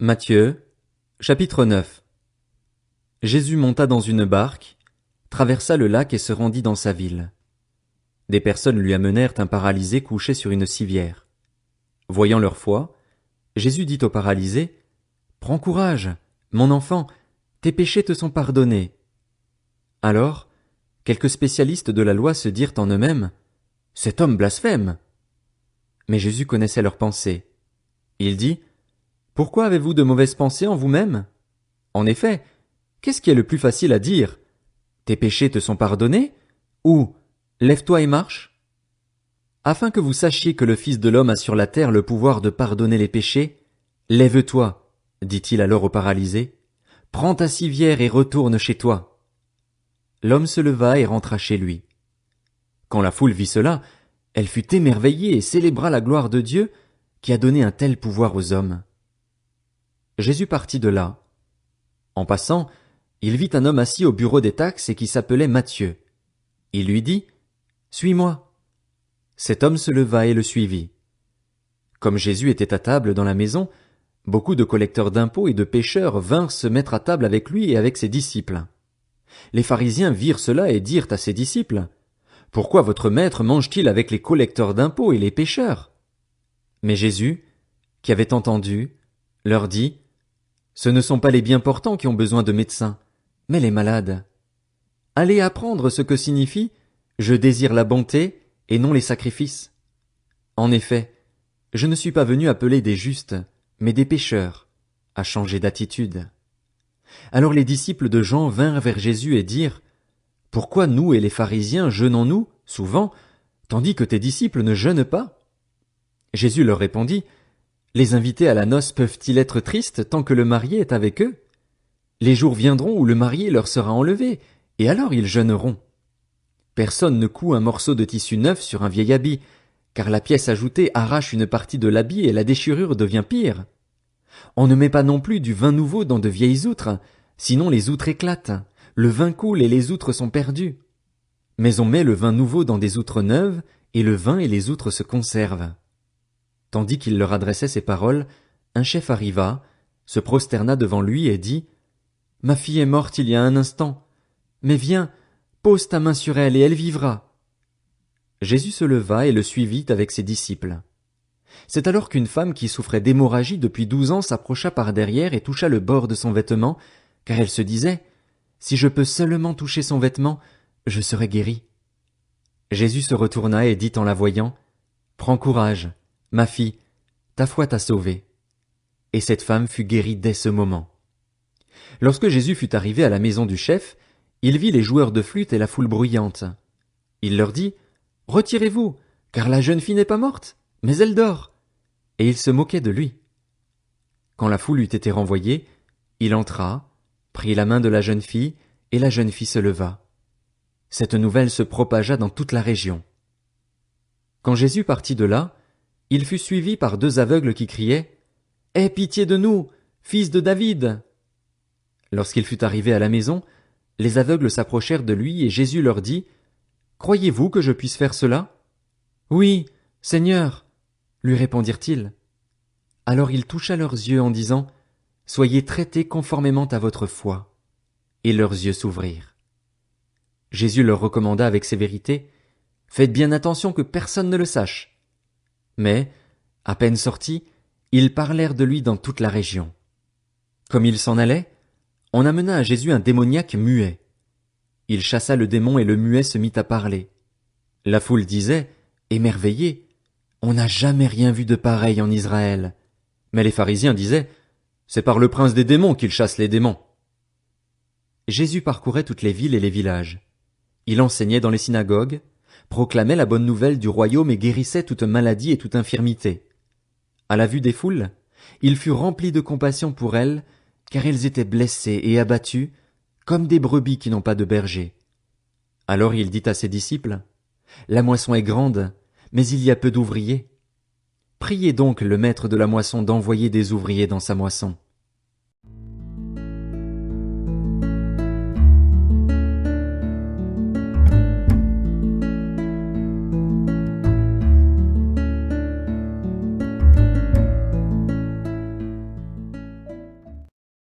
Matthieu, chapitre 9. Jésus monta dans une barque, traversa le lac et se rendit dans sa ville. Des personnes lui amenèrent un paralysé couché sur une civière. Voyant leur foi, Jésus dit au paralysé, « Prends courage, mon enfant, tes péchés te sont pardonnés. » Alors, quelques spécialistes de la loi se dirent en eux-mêmes, « Cet homme blasphème. » Mais Jésus connaissait leurs pensées. Il dit, « Pourquoi avez-vous de mauvaises pensées en vous-même? En effet, qu'est-ce qui est le plus facile à dire? Tes péchés te sont pardonnés? Ou lève-toi et marche? Afin que vous sachiez que le Fils de l'homme a sur la terre le pouvoir de pardonner les péchés, lève-toi, dit-il alors au paralysé, prends ta civière et retourne chez toi. L'homme se leva et rentra chez lui. Quand la foule vit cela, elle fut émerveillée et célébra la gloire de Dieu qui a donné un tel pouvoir aux hommes. Jésus partit de là. En passant, il vit un homme assis au bureau des taxes et qui s'appelait Matthieu. Il lui dit, « Suis-moi. » Cet homme se leva et le suivit. Comme Jésus était à table dans la maison, beaucoup de collecteurs d'impôts et de pécheurs vinrent se mettre à table avec lui et avec ses disciples. Les pharisiens virent cela et dirent à ses disciples, « Pourquoi votre maître mange-t-il avec les collecteurs d'impôts et les pécheurs? » Mais Jésus, qui avait entendu, leur dit, « Ce ne sont pas les bien portants qui ont besoin de médecins, mais les malades. Allez apprendre ce que signifie « Je désire la bonté » et non les sacrifices. En effet, je ne suis pas venu appeler des justes, mais des pécheurs, à changer d'attitude. » Alors les disciples de Jean vinrent vers Jésus et dirent, « Pourquoi nous et les pharisiens jeûnons-nous, souvent, tandis que tes disciples ne jeûnent pas? » Jésus leur répondit, « Les invités à la noce peuvent-ils être tristes tant que le marié est avec eux? Les jours viendront où le marié leur sera enlevé, et alors ils jeûneront. Personne ne coud un morceau de tissu neuf sur un vieil habit, car la pièce ajoutée arrache une partie de l'habit et la déchirure devient pire. On ne met pas non plus du vin nouveau dans de vieilles outres, sinon les outres éclatent, le vin coule et les outres sont perdues. Mais on met le vin nouveau dans des outres neuves, et le vin et les outres se conservent. » Tandis qu'il leur adressait ces paroles, un chef arriva, se prosterna devant lui et dit, « Ma fille est morte il y a un instant, mais viens, pose ta main sur elle et elle vivra. » Jésus se leva et le suivit avec ses disciples. C'est alors qu'une femme qui souffrait d'hémorragie depuis 12 ans s'approcha par derrière et toucha le bord de son vêtement, car elle se disait, « Si je peux seulement toucher son vêtement, je serai guérie. » Jésus se retourna et dit en la voyant, « Prends courage, ma fille, ta foi t'a sauvée. » Et cette femme fut guérie dès ce moment. Lorsque Jésus fut arrivé à la maison du chef, il vit les joueurs de flûte et la foule bruyante. Il leur dit, « Retirez-vous, car la jeune fille n'est pas morte, mais elle dort. » Et il se moquait de lui. Quand la foule eut été renvoyée, il entra, prit la main de la jeune fille, et la jeune fille se leva. Cette nouvelle se propagea dans toute la région. Quand Jésus partit de là, il fut suivi par 2 aveugles qui criaient, « Aie pitié de nous, fils de David !» Lorsqu'il fut arrivé à la maison, les aveugles s'approchèrent de lui et Jésus leur dit, « Croyez-vous que je puisse faire cela? »« Oui, Seigneur, » lui répondirent-ils. Alors il toucha leurs yeux en disant, « Soyez traités conformément à votre foi. » Et leurs yeux s'ouvrirent. Jésus leur recommanda avec sévérité, « Faites bien attention que personne ne le sache. » Mais, à peine sortis, ils parlèrent de lui dans toute la région. Comme ils s'en allaient, on amena à Jésus un démoniaque muet. Il chassa le démon et le muet se mit à parler. La foule disait, émerveillée, « On n'a jamais rien vu de pareil en Israël. » Mais les pharisiens disaient, « C'est par le prince des démons qu'il chasse les démons. » Jésus parcourait toutes les villes et les villages. Il enseignait dans les synagogues, proclamait la bonne nouvelle du royaume et guérissait toute maladie et toute infirmité. À la vue des foules, il fut rempli de compassion pour elles, car elles étaient blessées et abattues, comme des brebis qui n'ont pas de berger. Alors il dit à ses disciples, « La moisson est grande, mais il y a peu d'ouvriers. Priez donc le maître de la moisson d'envoyer des ouvriers dans sa moisson. »